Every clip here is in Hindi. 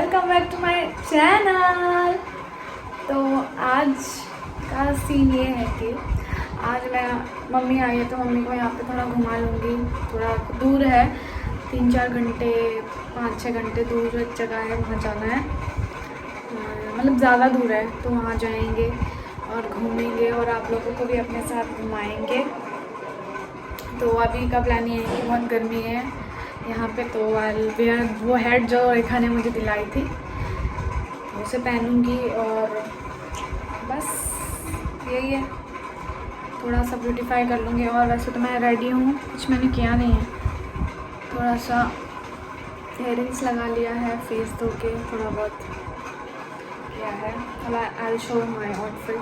Welcome back to my channel. तो आज का सीन ये है कि आज मैं मम्मी आई है तो मम्मी को यहाँ पे थोड़ा घुमा लूँगी। थोड़ा दूर है, 3-4 घंटे 5-6 घंटे दूर जो एक जगह है वहाँ जाना है, मतलब ज़्यादा दूर है। तो वहाँ जाएंगे और घूमेंगे और आप लोगों को भी अपने साथ घुमाएंगे। तो अभी का प्लान ये है कि बहुत गर्मी है यहाँ पे, तो वो हेड जो रेखा ने मुझे दिलाई थी उसे पहनूंगी और बस यही है, थोड़ा सा ब्यूटीफाई कर लूँगी। और वैसे तो मैं रेडी हूँ, कुछ मैंने किया नहीं है, थोड़ा सा इयररिंग्स लगा लिया है, फेस धो के थोड़ा बहुत किया है। आई विल शो माय आउटफिट।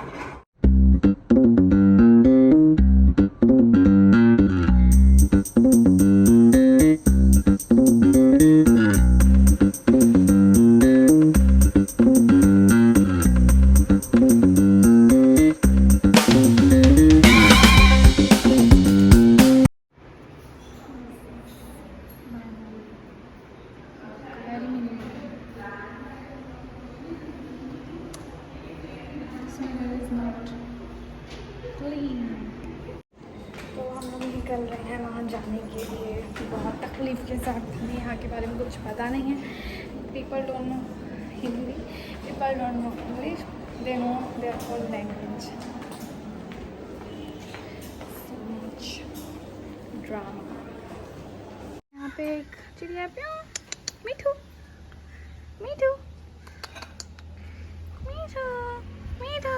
तो हम लोग निकल रहे हैं वहाँ जाने के लिए, बहुत तकलीफ़ के साथ। हमें यहाँ के बारे में कुछ पता नहीं है। People don't know Hindi, people don't know English, they know their own language. So much drama. यहाँ पे एक चिड़िया, प्याऊ मीठू मीठू मीठू मीठू।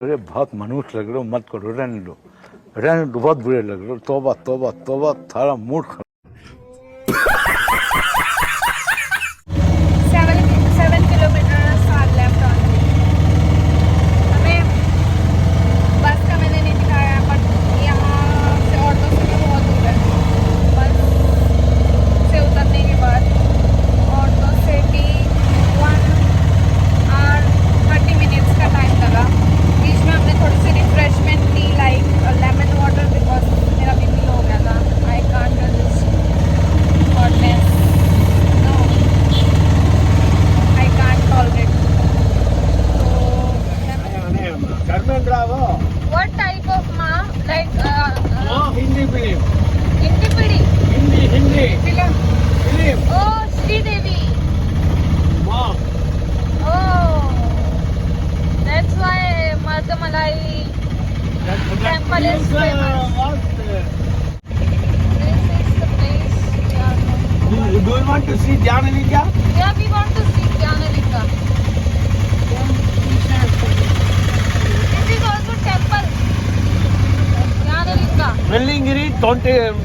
अरे बहुत मनुष्य लग रहे हो, मत करो, रहने दो, बहुत बुरे लग रहे हो। तौबा तौबा तौबा, थारा मूड खराब। 7 किलोमीटर लेफ्ट ऑन। हमें बस का मैंने नहीं दिखाया, बट यहाँ से ऑटो से भी बहुत दूर है। बस से उतरने के बाद ऑटो से भी 1 आवर 30 मिनट्स का टाइम लगा। बीच में हमने थोड़ी सी रिफ्रेशमेंट ली, लाइक लेमन वाटर, बिकॉज मेरा बीपी लो हो गया था। I can't resist hotness, no, I can't tolerate. What type of ma? Like Hindi film, Hindi pidi Hindi film. Film Oh, Sri Devi. माँ Oh, that's why Mardamalai temple is famous. This is the place we are going. Do you want to see Janalinga? Yeah, we want to see Janalinga. This is also temple. Janalinga.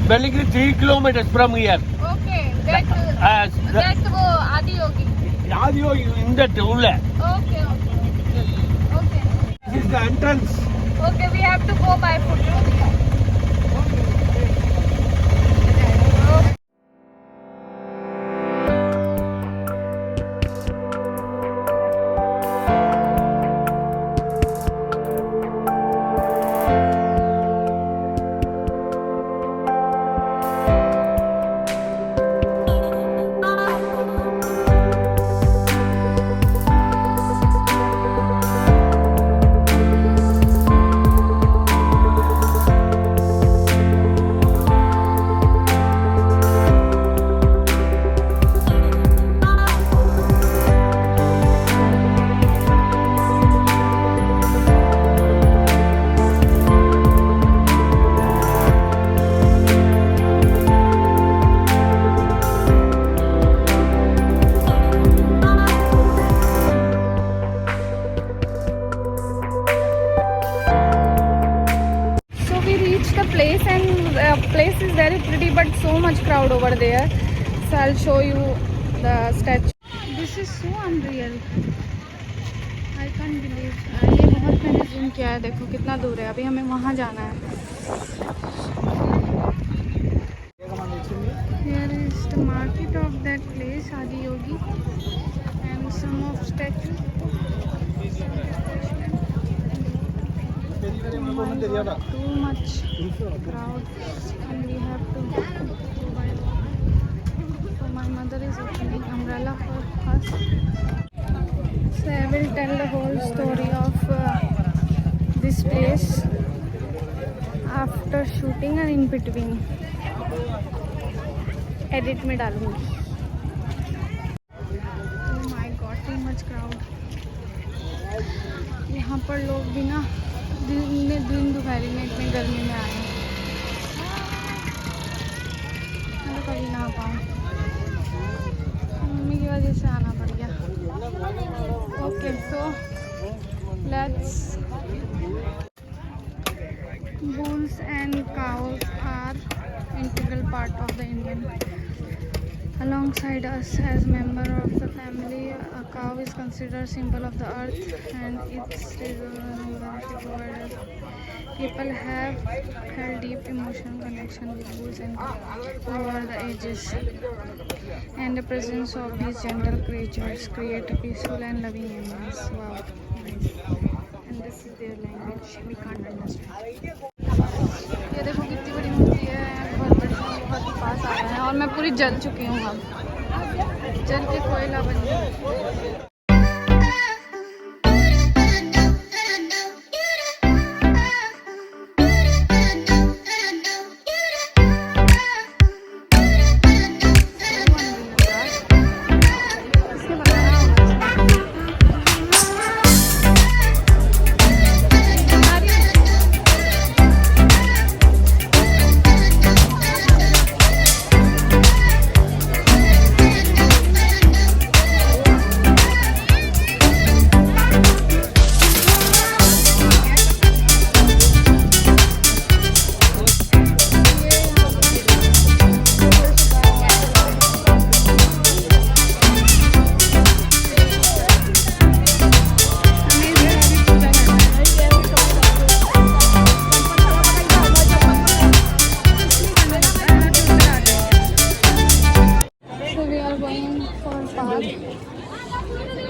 Bellingiri 3 kilometers from here. Okay, that वो आदि होगी. Yadio in that ulla. Okay, okay, okay. This is the entrance. Okay, we have to go by foot. place, and place is very pretty, but so much crowd over there. So I'll show you the statue. This is so unreal. I can't believe. ये बहुत मैंने zoom किया है, देखो कितना दूर है. अभी हमें वहाँ जाना है. Here is the market of that place, Adiyogi, and some of statues. Too much crowd, and we have to go by walk. So my mother is opening umbrella for us. So I will tell the whole story of this place after shooting and in between. Edit में डालूंगी. Oh my God, too much crowd. यहाँ पर लोग भी ना दिन दोपहर में इतनी गर्मी में आए हैं. मैं तो कभी ना आ पाऊँ, मम्मी की वजह से आना पड़ गया. Okay, so let's. Bulls and cows are integral part of the Indian. Alongside us as member of the family, a cow is considered symbol of the earth and its provider. People have held deep emotional connection with bulls and cows over the ages, and the presence of these gentle creatures create peaceful and loving animals. Wow, nice. And this is their language. We can't understand. ये देखो कितनी बड़ी मूर्ति है, बहुत बड़ी, बहुत ही पास आ रहा है, और मैं पूरी जल चुकी हूँ. अब जल के कोयला बन गई.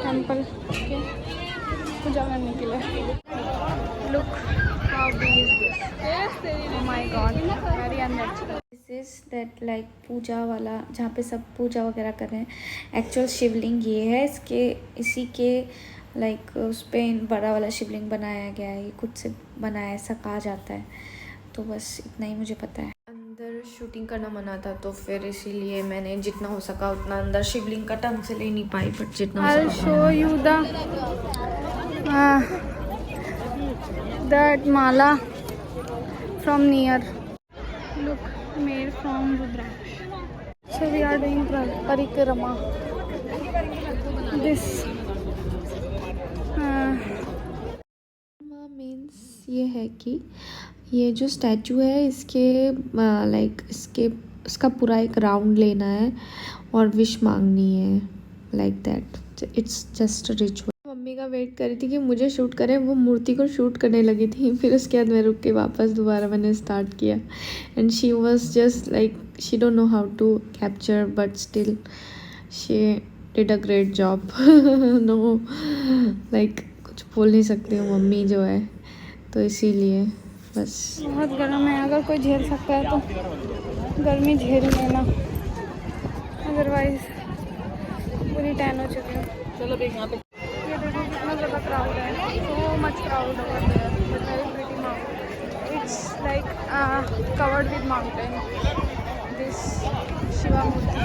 टेंपल के पूजा करने के लिए. Look how big is this. Oh my God, very unnatural. This is that like पूजा वाला, जहाँ पे सब पूजा वगैरह कर रहे हैं. एक्चुअल शिवलिंग ये है. इसी के लाइक उस पर बड़ा वाला शिवलिंग बनाया गया है. ये खुद से बनाया, ऐसा कहा जाता है. तो बस इतना ही मुझे पता है. अंदर शूटिंग करना मना था, तो फिर इसीलिए मैंने जितना हो सका उतना अंदर शिवलिंग का ढंग से ले नहीं पाई, बट जितना हो सका. Show you that mala from near. Look, made from rudraksha. So we are doing parikrama. This means ये है कि ये जो स्टैचू है इसके लाइक इसका पूरा एक राउंड लेना है और विश मांगनी है, like that. It's just ritual. Mummy का वेट कर रही थी कि मुझे शूट करें, वो मूर्ति को शूट करने लगी थी. फिर उसके बाद मैं रुक के वापस दोबारा मैंने स्टार्ट किया. And she was just like she don't know how to capture, but still she did a great job. No like कुछ बोल नहीं सकती हूँ, मम्मी जो है, तो इसीलिए बस. बहुत गर्म है. अगर कोई झेल सकता है तो गर्मी झेल लेना, अदरवाइज पूरी टैन हो चुकी है. चलो देख यहाँ पे. ये देखो कितना ज़्यादा क्राउड है. So much crowd over there. Very pretty mountain. It's like covered with mountain. This Shiva murti,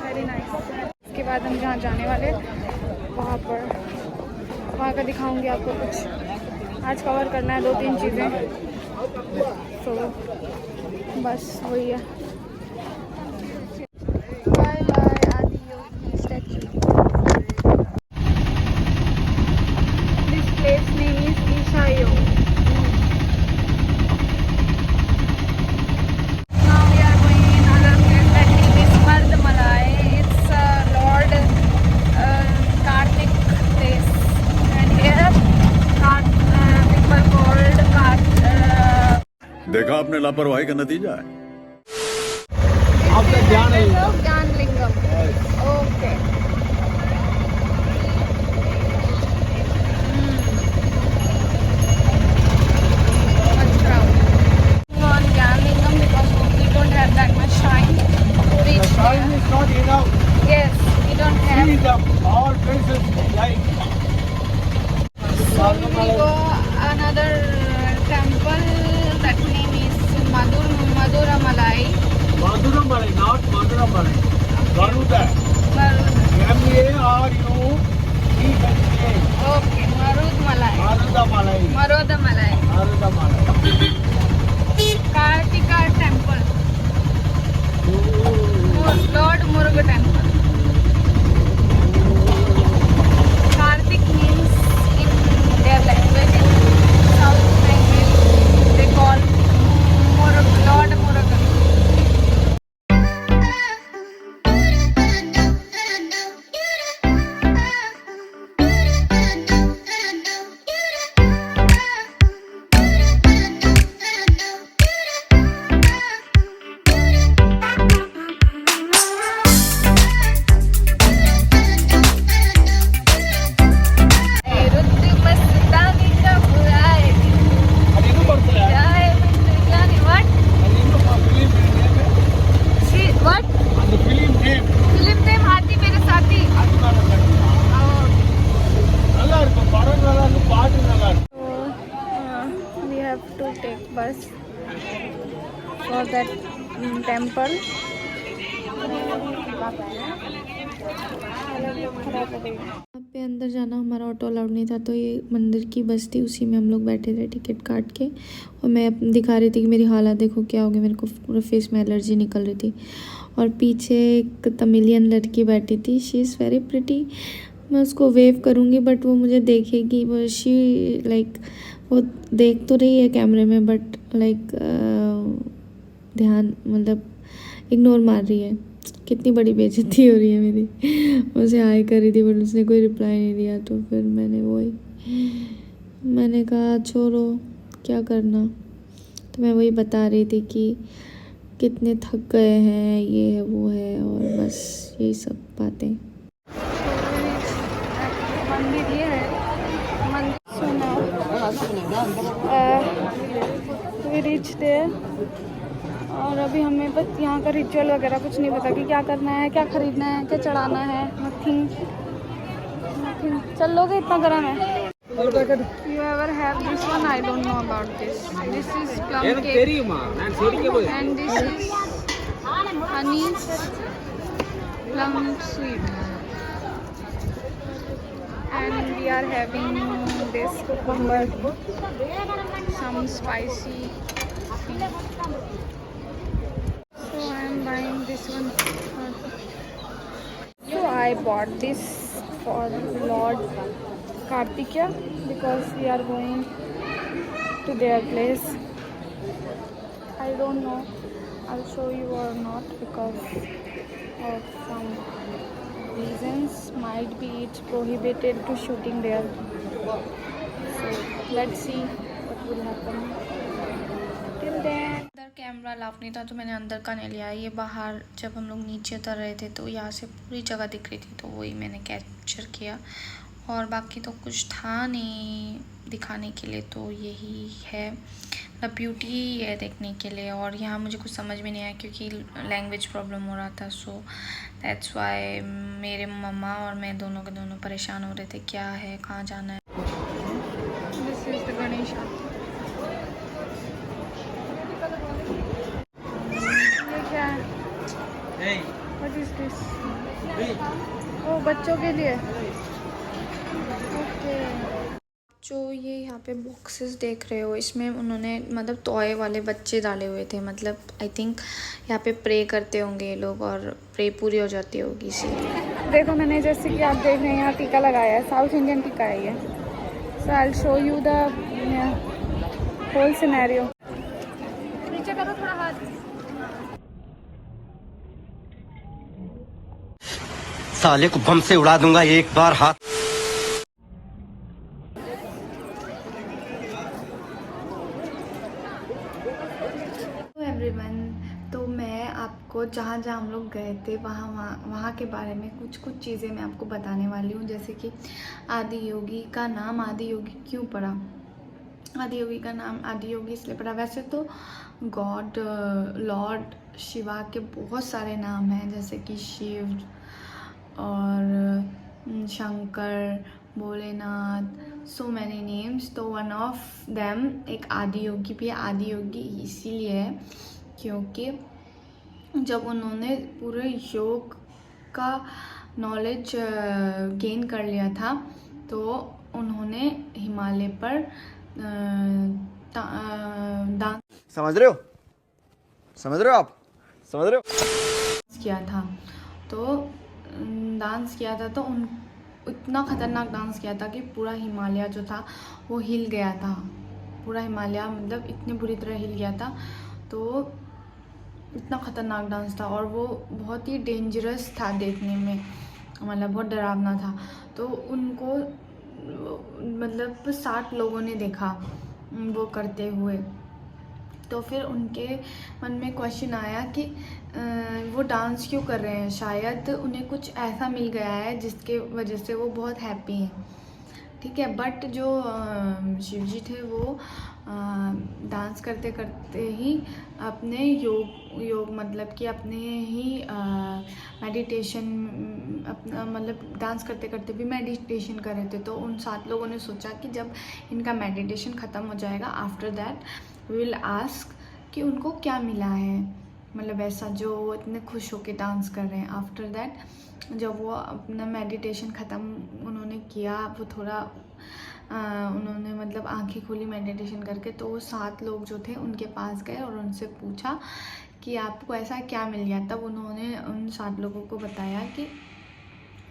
very nice. इसके बाद हम जहाँ जाने वाले वहाँ का दिखाऊंगी आपको. कुछ आज कवर करना है, 2-3 चीज़ें. तो बस वही है. Bye bye Adiyogi statue. This place name is ईशायो. लापरवाही का नतीजा है। After Dhyanalingam. Dhyanalingam. Okay. Much crowd. On Dhyanalingam because we don't have that much time to reach Time there. is not enough. Yes, we don't have. See the all places like So we will go another temple. That name is Maduramalai. Maduramalai, not Maduramalai. Garuda. M-A-R-U-D-H-A. Okay, Marudmalai. Marudamalai. Marudamalai. Marudamalai. Kartika temple. Lord Muruga temple. Kartik means in their language, in South language, they call Lord Muruga. ಅದೇನು ಬರ್ತಲ್ಲ? ಅದೇನು film name? அந்த film name. அது மேல கட்டு. நல்லா இருக்கும் படம் நல்லா இருக்கும் பாட்டு நல்லா இருக்கும். We have to take bus for that temple. यहाँ पे अंदर जाना हमारा ऑटो अलाउड नहीं था, तो ये मंदिर की बस थी, उसी में हम लोग बैठे थे टिकट काट के। और मैं दिखा रही थी कि मेरी हालत देखो क्या हो गई, मेरे को पूरे फेस में एलर्जी निकल रही थी। और पीछे एक तमिलियन लड़की बैठी थी, शी इज़ वेरी प्रिटी। मैं उसको वेव करूँगी बट वो मुझे देखेगी, वो शी लाइक वो देख तो रही है कैमरे में बट लाइक ध्यान मतलब इग्नोर मार रही है। कितनी बड़ी बेइज्जती हो रही है मेरी। उसे हाय कर रही थी बट उसने कोई रिप्लाई नहीं दिया, तो फिर मैंने कहा छोड़ो क्या करना। तो मैं वही बता रही थी कि कितने थक गए हैं, ये है वो है, और बस यही सब बातें। मंदिर ये है वी रीच देयर। और अभी हमें बस यहाँ का रिचुअल वगैरह कुछ नहीं पता कि क्या करना है, क्या खरीदना है, क्या चढ़ाना है। नथिंग। चल लोगे, इतना गरम है। You ever have this one? I don't know about this. This is plum cake and this is honey plum sweet. And we are having this cucumber, some spicy thing. So I am buying this one. So I bought this for Lord Kartikeya because we are going to their place. I don't know I'll show you or not because of some reasons. Might be it's prohibited to shooting there. So let's see what will happen. Till then. अंदर कैमरा अलाउ नहीं था तो मैंने अंदर का नहीं लिया। ये बाहर जब हम लोग नीचे उतर रहे थे तो यहाँ से पूरी जगह दिख रही थी, तो वही मैंने कैप्चर किया। और बाकी तो कुछ था नहीं दिखाने के लिए, तो यही है मतलब ब्यूटी है देखने के लिए। और यहाँ मुझे कुछ समझ में नहीं आया क्योंकि लैंग्वेज प्रॉब्लम हो रहा था, सो दैट्स वाई मेरे मम्मा और मैं दोनों के दोनों परेशान हो रहे थे क्या है, कहाँ जाना है। This is the Ganesha. ये क्या है? What is this? ओ बच्चों के लिए। ओके। जो ये यहाँ पे बॉक्सेस देख रहे हो, इसमें उन्होंने मतलब टॉय वाले बच्चे डाले हुए थे। मतलब आई थिंक यहाँ पे प्रे करते होंगे ये लोग और प्रे पूरी हो जाती होगी इसीलिए। देखो मैंने जैसे कि आप देख रहे हैं यहाँ टीका लगाया है, साउथ इंडियन टीका है ये। So I will show you the whole scenario. नीचे करो थोड़ा हाथ। साले को बम से उड़ा दूंगा एक बार हाथ। तो मैं आपको जहाँ जहाँ हम लोग गए थे वहाँ के बारे में कुछ चीज़ें मैं आपको बताने वाली हूँ। जैसे कि आदि योगी का नाम आदि योगी क्यों पड़ा। आदि योगी का नाम आदि योगी इसलिए पड़ा, वैसे तो गॉड लॉर्ड शिवा के बहुत सारे नाम हैं, जैसे कि शिव और Shankar, Bholenath, so many names. तो वन ऑफ देम एक आदि योगी भी है। आदि योगी इसीलिए है क्योंकि जब उन्होंने पूरे योग का नॉलेज गेन कर लिया था तो उन्होंने हिमालय पर डांस समझ रहे हो आप समझ रहे हो किया था। तो डांस किया था तो इतना ख़तरनाक डांस किया था कि पूरा हिमालय जो था वो हिल गया था। पूरा हिमालय मतलब इतनी बुरी तरह हिल गया था। तो इतना ख़तरनाक डांस था और वो बहुत ही डेंजरस था देखने में, मतलब बहुत डरावना था। तो उनको मतलब 60 लोगों ने देखा वो करते हुए। तो फिर उनके मन में क्वेश्चन आया कि वो डांस क्यों कर रहे हैं। शायद उन्हें कुछ ऐसा मिल गया है जिसके वजह से वो बहुत हैप्पी हैं, ठीक है। बट जो शिव जी थे वो डांस करते करते ही अपने योग मतलब कि अपने ही मेडिटेशन अपना मतलब डांस करते करते भी मेडिटेशन कर रहे थे। तो उन 7 लोगों ने सोचा कि जब इनका मेडिटेशन ख़त्म हो जाएगा after that we will ask कि उनको क्या मिला है, मतलब ऐसा जो वो इतने खुश होके डांस कर रहे हैं। आफ्टर दैट जब वो अपना मेडिटेशन ख़त्म उन्होंने किया, वो थोड़ा उन्होंने मतलब आंखें खोली मेडिटेशन करके, तो वो 7 लोग जो थे उनके पास गए और उनसे पूछा कि आपको ऐसा क्या मिल गया। तब उन्होंने उन 7 लोगों को बताया कि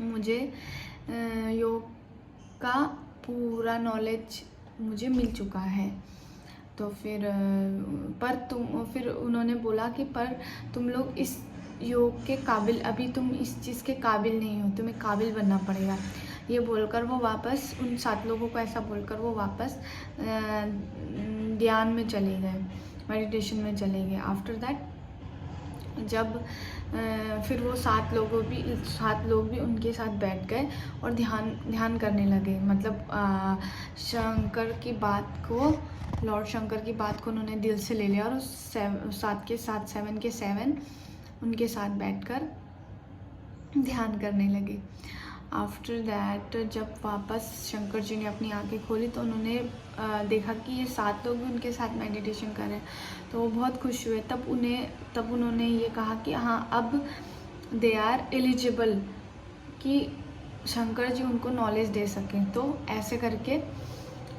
मुझे योग का पूरा नॉलेज मुझे मिल चुका है। तो फिर उन्होंने बोला कि पर तुम लोग इस योग के काबिल, अभी तुम इस चीज़ के काबिल नहीं हो, तुम्हें काबिल बनना पड़ेगा। ये बोलकर वो वापस उन 7 लोगों को ऐसा बोलकर वो वापस ध्यान में चले गए, मेडिटेशन में चले गए। आफ्टर दैट जब फिर वो 7 लोग भी उनके साथ बैठ गए और ध्यान करने लगे। मतलब शंकर की बात को, लॉर्ड शंकर की बात को उन्होंने दिल से ले लिया और 7 के 7 उनके साथ बैठकर ध्यान करने लगे। आफ्टर दैट जब वापस शंकर जी ने अपनी आंखें खोली तो उन्होंने देखा कि ये 7 लोग भी उनके साथ मेडिटेशन कर रहे हैं। तो वो बहुत खुश हुए। तब उन्होंने ये कहा कि हाँ अब दे आर एलिजिबल कि शंकर जी उनको नॉलेज दे सकें। तो ऐसे करके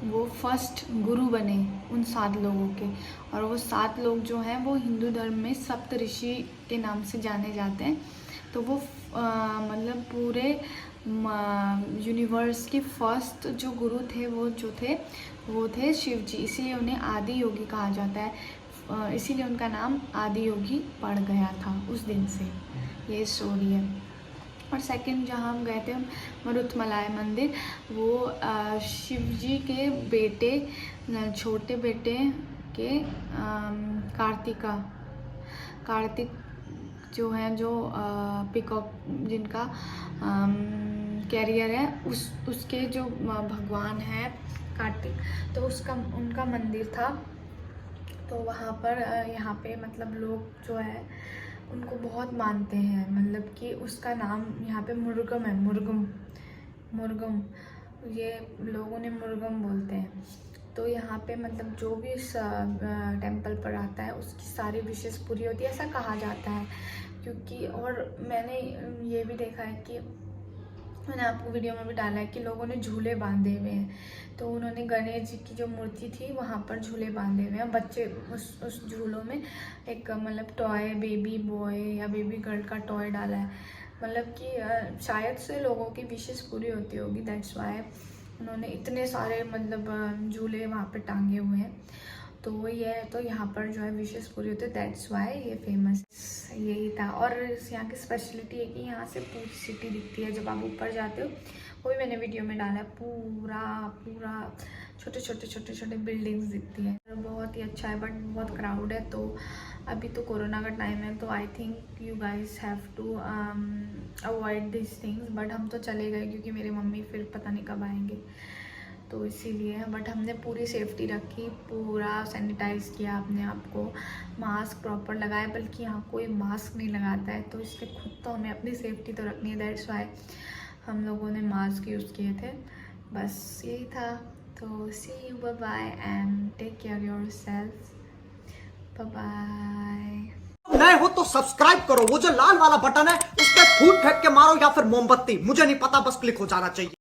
वो फर्स्ट गुरु बने उन 7 लोगों के। और वो 7 लोग जो हैं वो हिंदू धर्म में सप्त ऋषि के नाम से जाने जाते हैं। तो वो मतलब पूरे यूनिवर्स के फर्स्ट जो गुरु थे वो थे शिव जी, इसीलिए उन्हें आदि योगी कहा जाता है। इसीलिए उनका नाम आदि योगी पड़ गया था उस दिन से। ये स्टोरी है। और सेकंड जहाँ हम गए थे मरुथमलाई मंदिर, वो शिव जी के बेटे, छोटे बेटे के कार्तिक जो हैं, जो पिकॉक जिनका कैरियर है, उसके जो भगवान है कार्तिक, तो उनका मंदिर था। तो वहाँ पर यहाँ पे मतलब लोग जो है उनको बहुत मानते हैं। मतलब कि उसका नाम यहाँ पे मुर्गम है, मुर्गम ये लोगों ने मुर्गम बोलते हैं। तो यहाँ पे मतलब जो भी इस टेंपल पर आता है उसकी सारी विशेष पूरी होती है, ऐसा कहा जाता है। क्योंकि और मैंने ये भी देखा है कि मैंने आपको वीडियो में भी डाला है कि लोगों ने झूले बांधे हुए हैं। तो उन्होंने गणेश जी की जो मूर्ति थी वहाँ पर झूले बांधे हुए हैं। बच्चे उस झूलों में एक मतलब टॉय बेबी बॉय या बेबी गर्ल का टॉय डाला है। मतलब कि शायद से लोगों की विशेष पूरी होती होगी, दैट्स वाई उन्होंने इतने सारे मतलब झूले वहाँ पे टांगे हुए हैं। तो वही है, तो यहाँ पर जो है विशेष पूरी होती है, दैट्स वाई ये फेमस यही था। और यहाँ की स्पेशलिटी है कि यहाँ से पूरी सिटी दिखती है जब आप ऊपर जाते हो। वो भी मैंने वीडियो में डाला है। पूरा छोटे छोटे बिल्डिंग्स दिखती है। बहुत ही अच्छा है बट बहुत क्राउड है। तो अभी तो कोरोना का टाइम है तो I think you guys have to avoid this things. But हम तो चले गए क्योंकि मेरी मम्मी फिर पता नहीं कब आएंगे, तो इसीलिए। बट हमने पूरी सेफ्टी रखी, पूरा सैनिटाइज़ किया अपने आप को, मास्क प्रॉपर लगाया। बल्कि यहाँ कोई मास्क नहीं लगाता है, तो इसलिए खुद तो हमें अपनी सेफ्टी तो रखनी है। दैट्स वाई हम लोगों ने मास्क यूज़ किए थे। बस यही था। तो see you, bye bye and take care yourself, bye bye. नए हो तो सब्सक्राइब करो, वो जो लाल वाला बटन है उस पर फूट फेंक के मारो या फिर मोमबत्ती, मुझे नहीं पता, बस क्लिक हो जाना चाहिए।